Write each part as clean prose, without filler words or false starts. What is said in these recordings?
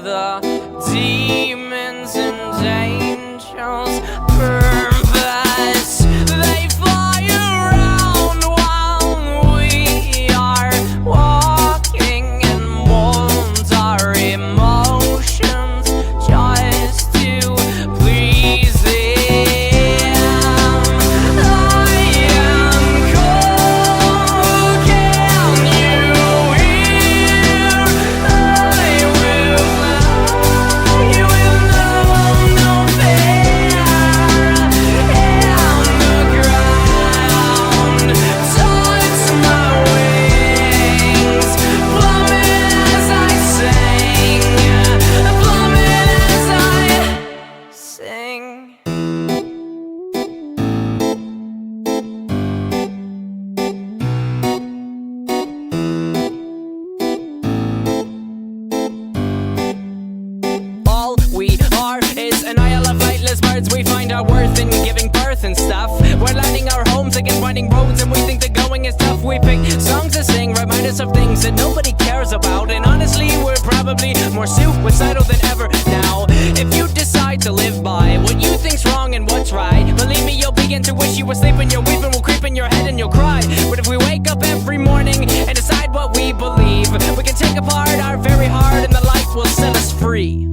the demons and angels' purpose. They fly around while we are walking and mold our emotions just to please them. I am cold, can you hear? I will fly with no fear, and the ground touch my wings, plummet as I sing, plummet as I sing. All we are is an isle of flightless birds. We find our worth in giving birth and stuff. We're lighting our homes against winding roads, and we think the going is tough. We pick songs to sing, remind us of things that nobody cares about. And honestly, we're probably more suicidal than ever now. If you decide to live by what you think's wrong and what's right, believe me, you'll begin to wish you were sleeping. Your weeping will creep in your head and you'll cry. But if we wake up every morning and decide what we believe, we can take apart our very heart, and the light will set us free.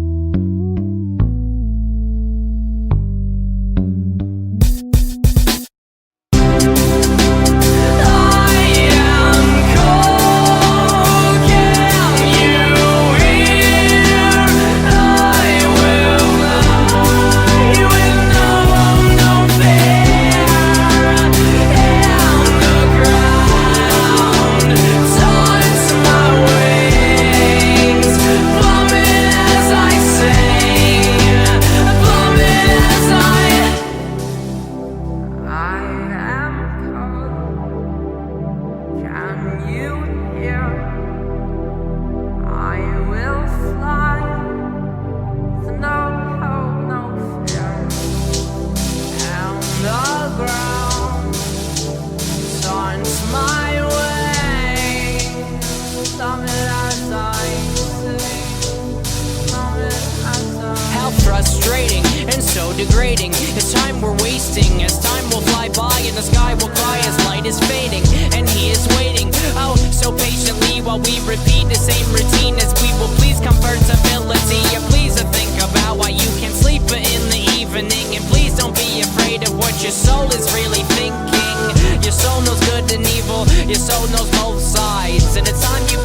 How frustrating and so degrading. It's time we're wasting, as time will fly by and the sky will cry as light is fading, and he is waiting, oh, so patiently, while we repeat the same routine as we will please comfortability. And please think about why you can't sleep in the evening, and please don't be afraid of what your soul is really thinking. Your soul knows good and evil, your soul knows both sides, and it's time you